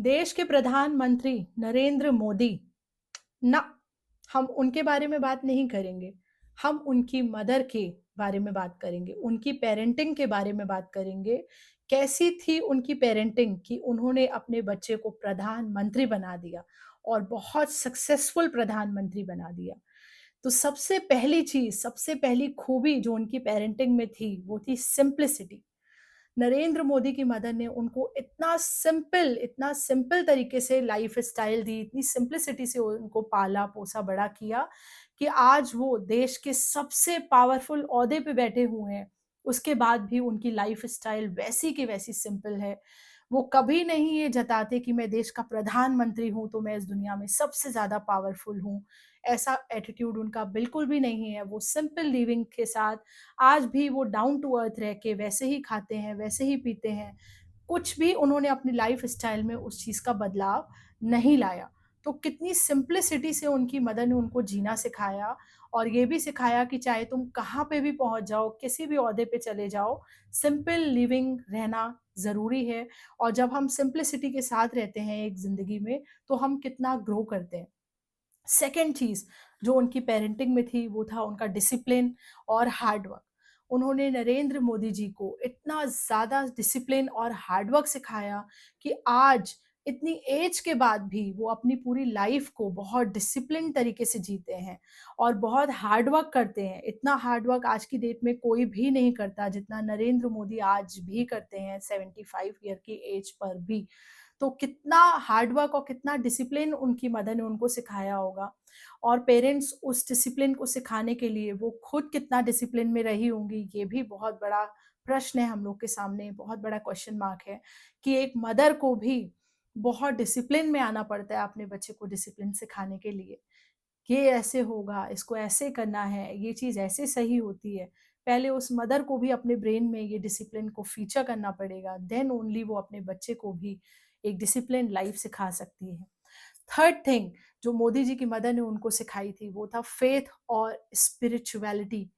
देश के प्रधानमंत्री नरेंद्र मोदी ना, हम उनके बारे में बात नहीं करेंगे। हम उनकी मदर के बारे में बात करेंगे, उनकी पेरेंटिंग के बारे में बात करेंगे। कैसी थी उनकी पेरेंटिंग कि उन्होंने अपने बच्चे को प्रधानमंत्री बना दिया और बहुत सक्सेसफुल प्रधानमंत्री बना दिया। तो सबसे पहली चीज़, सबसे पहली खूबी जो उनकी पेरेंटिंग में थी, वो थी सिंप्लिसिटी। नरेंद्र मोदी की मदर ने उनको इतना सिंपल तरीके से लाइफ़स्टाइल दी, इतनी सिंप्लिसिटी से उनको पाला-पोसा बड़ा किया कि आज वो देश के सबसे पावरफुल ओहदे पे बैठे हुए हैं। उसके बाद भी उनकी लाइफ़स्टाइल वैसी की वैसी सिंपल है। वो कभी नहीं ये जताते कि मैं देश का प्रधानमंत्री हूँ, तो मैं इस दुनिया में सबसे ज़्यादा पावरफुल हूँ। ऐसा एटीट्यूड उनका बिल्कुल भी नहीं है। वो सिंपल लिविंग के साथ आज भी वो डाउन टू अर्थ रह के वैसे ही खाते हैं, वैसे ही पीते हैं। कुछ भी उन्होंने अपनी लाइफ़स्टाइल में उस चीज़ का बदलाव नहीं लाया। तो कितनी सिंप्लिसिटी से उनकी मदर ने उनको जीना सिखाया और ये भी सिखाया कि चाहे तुम कहाँ पे भी पहुँच जाओ, किसी भी ओहदे पे चले जाओ, सिंपल लिविंग रहना ज़रूरी है। और जब हम सिंप्लिसिटी के साथ रहते हैं एक ज़िंदगी में, तो हम कितना ग्रो करते हैं। सेकंड चीज़ जो उनकी पेरेंटिंग में थी, वो था उनका डिसिप्लिन और हार्ड वर्क। उन्होंने नरेंद्र मोदी जी को इतना ज़्यादा डिसिप्लिन और हार्ड वर्क सिखाया कि आज इतनी एज के बाद भी वो अपनी पूरी लाइफ को बहुत डिसिप्लिन तरीके से जीते हैं और बहुत हार्ड वर्क करते हैं। इतना हार्ड वर्क आज की डेट में कोई भी नहीं करता जितना नरेंद्र मोदी आज भी करते हैं 75 ईयर की एज पर भी। तो कितना हार्ड वर्क और कितना डिसिप्लिन उनकी मदर ने उनको सिखाया होगा और पेरेंट्स उस डिसिप्लिन को सिखाने के लिए वो खुद कितना डिसिप्लिन में रही होंगी, ये भी बहुत बड़ा प्रश्न है हम लोग के सामने, बहुत बड़ा क्वेश्चन मार्क है कि एक मदर को भी बहुत डिसिप्लिन में आना पड़ता है अपने बच्चे को डिसिप्लिन सिखाने के लिए। ये ऐसे होगा, इसको ऐसे करना है, ये चीज़ ऐसे सही होती है। पहले उस मदर को भी अपने ब्रेन में ये डिसिप्लिन को फीचर करना पड़ेगा, देन ओनली वो अपने बच्चे को भी एक डिसिप्लिन्ड लाइफ सिखा सकती है। थर्ड थिंग जो मोदी जी की मदर ने उनको सिखाई थी, वो था फेथ और स्पिरिचुअलिटी।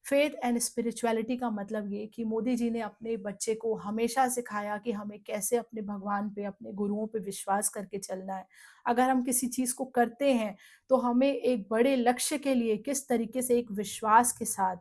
फेथ एंड स्पिरिचुअलिटी का मतलब ये कि मोदी जी ने अपने बच्चे को हमेशा सिखाया कि हमें कैसे अपने भगवान पे, अपने गुरुओं पे विश्वास करके चलना है। अगर हम किसी चीज़ को करते हैं, तो हमें एक बड़े लक्ष्य के लिए किस तरीके से एक विश्वास के साथ,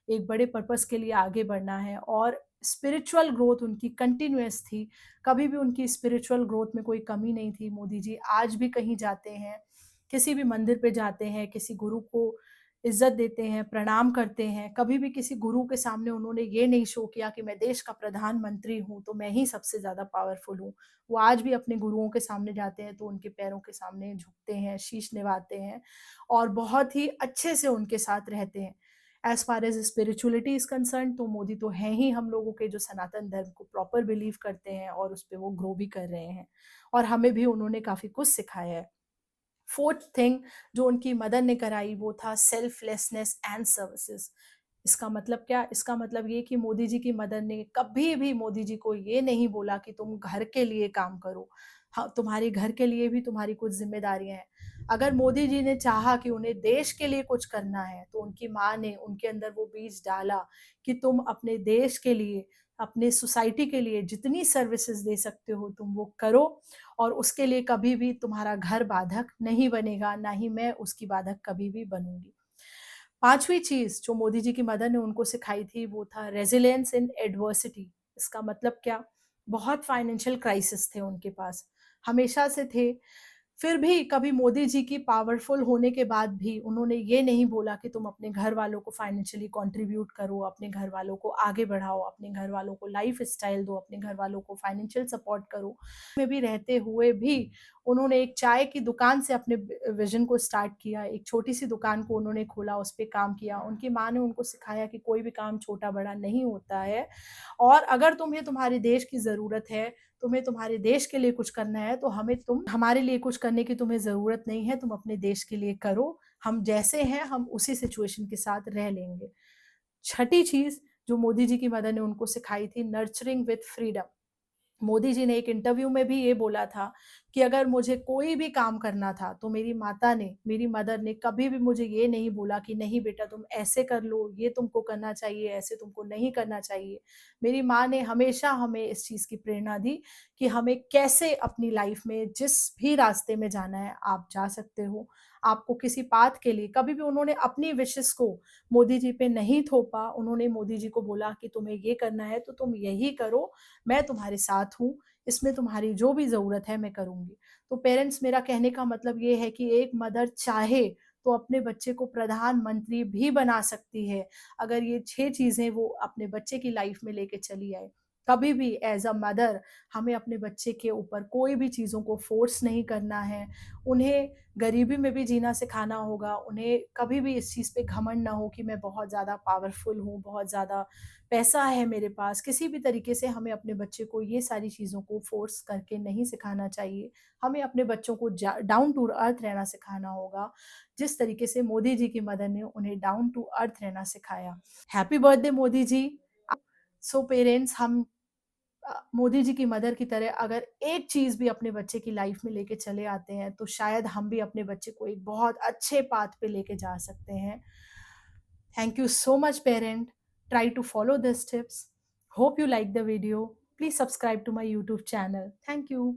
एक बड़े पर्पस के लिए आगे बढ़ना है और स्पिरिचुअल ग्रोथ उनकी कंटिन्यूअस थी। कभी भी उनकी स्पिरिचुअल ग्रोथ में कोई कमी नहीं थी। मोदी जी आज भी कहीं जाते हैं, किसी भी मंदिर पे जाते हैं, किसी गुरु को इज़्ज़त देते हैं, प्रणाम करते हैं। कभी भी किसी गुरु के सामने उन्होंने ये नहीं शो किया कि मैं देश का प्रधानमंत्री हूँ, तो मैं ही सबसे ज़्यादा पावरफुल हूँ। वो आज भी अपने गुरुओं के सामने जाते हैं, तो उनके पैरों के सामने झुकते हैं, शीश निवाते हैं और बहुत ही अच्छे से उनके साथ रहते हैं। As far as spirituality is concerned, तो मोदी तो हैं ही हम लोगों के जो सनातन धर्म को प्रॉपर बिलीव करते हैं और उस पे वो ग्रो भी कर रहे हैं और हमें भी उन्होंने काफ़ी कुछ सिखाया है। फोर्थ थिंग जो उनकी मदर ने कराई, वो था सेल्फलेसनेस एंड सर्विसेज। इसका मतलब क्या? इसका मतलब ये कि मोदी जी की मदर ने कभी भी मोदी जी को ये नहीं बोला कि तुम घर के लिए काम करो। हाँ, तुम्हारे घर के लिए भी तुम्हारी कुछ ज़िम्मेदारियाँ हैं। अगर मोदी जी ने चाहा कि उन्हें देश के लिए कुछ करना है, तो उनकी माँ ने उनके अंदर वो बीज डाला कि तुम अपने देश के लिए, अपने सोसाइटी के लिए जितनी सर्विसेज़ दे सकते हो तुम वो करो और उसके लिए कभी भी तुम्हारा घर बाधक नहीं बनेगा, ना ही मैं उसकी बाधक कभी भी बनूँगी। 5वीं चीज़ जो मोदी जी की मदर ने उनको सिखाई थी, वो था रेज़िलियंस इन एडवर्सिटी। इसका मतलब क्या? बहुत फाइनेंशियल क्राइसिस थे उनके पास, हमेशा से थे। फिर भी कभी मोदी जी की पावरफुल होने के बाद भी उन्होंने ये नहीं बोला कि तुम अपने घर वालों को फाइनेंशियली कंट्रीब्यूट करो, अपने घर वालों को आगे बढ़ाओ, अपने घर वालों को लाइफ़स्टाइल दो, अपने घर वालों को फाइनेंशियल सपोर्ट करो। में भी रहते हुए भी उन्होंने एक चाय की दुकान से अपने विज़न को स्टार्ट किया, एक छोटी-सी दुकान को उन्होंने खोला, उस पे काम किया। उनकी माँ ने उनको सिखाया कि कोई भी काम छोटा-बड़ा नहीं होता है और अगर तुम्हें तुम्हारे देश की ज़रूरत है, तुम्हें तुम्हारे देश के लिए कुछ करना है, तो हमारे लिए कुछ करने की तुम्हें ज़रूरत नहीं है, तुम अपने देश के लिए करो। हम जैसे हैं, हम उसी सिचुएशन के साथ रह लेंगे। छठी चीज़ जो मोदी जी की मदर ने उनको सिखाई थी, nurturing with freedom. Modi ji ने एक इंटरव्यू में भी ये बोला था कि अगर मुझे कोई भी काम करना था तो मेरी माता ने, मेरी मदर ने कभी भी मुझे ये नहीं बोला कि नहीं बेटा तुम ऐसे कर लो, ये तुमको करना चाहिए, ऐसे तुमको नहीं करना चाहिए। मेरी माँ ने हमेशा हमें इस चीज़ की प्रेरणा दी कि हमें कैसे अपनी लाइफ में जिस भी रास्ते में जाना है आप जा सकते हो। आपको किसी पाथ के लिए कभी भी उन्होंने अपनी विशेज़ को मोदी जी पे नहीं थोपा, उन्होंने मोदी जी को बोला कि तुम्हें ये करना है तो तुम यही करो, मैं तुम्हारे साथ हूँ, इसमें तुम्हारी जो भी ज़रूरत है मैं करूँगी। तो पेरेंट्स मेरा कहने का मतलब ये है कि एक मदर चाहे तो अपने बच्चे को प्रधानमंत्री भी बना सकती है, अगर ये 6 चीज़ें वो अपने बच्चे की लाइफ़ में लेके चली आए। कभी भी एज़ अ मदर हमें अपने बच्चे के ऊपर कोई भी चीज़ों को फ़ोर्स नहीं करना है, उन्हें गरीबी में भी जीना सिखाना होगा, उन्हें कभी भी इस चीज़ पे घमंड ना हो कि मैं बहुत ज़्यादा पावरफुल हूँ, बहुत ज़्यादा पैसा है मेरे पास, किसी भी तरीके से हमें अपने बच्चे को ये सारी चीज़ों को फ़ोर्स करके नहीं सिखाना चाहिए। हमें अपने बच्चों को जा डाउन टू अर्थ रहना सिखाना होगा, जिस तरीके से मोदी जी की मदर ने उन्हें डाउन टू अर्थ रहना सिखाया। Happy birthday Modi ji. So parents हम मोदी जी की मदर की तरह अगर एक चीज़ भी अपने बच्चे की लाइफ में लेके चले आते हैं, तो शायद हम भी अपने बच्चे को एक बहुत अच्छे पाथ पे लेके जा सकते हैं। Thank you so much, parent. Try to follow these tips. Hope you like the video. Please subscribe to my YouTube channel. Thank you.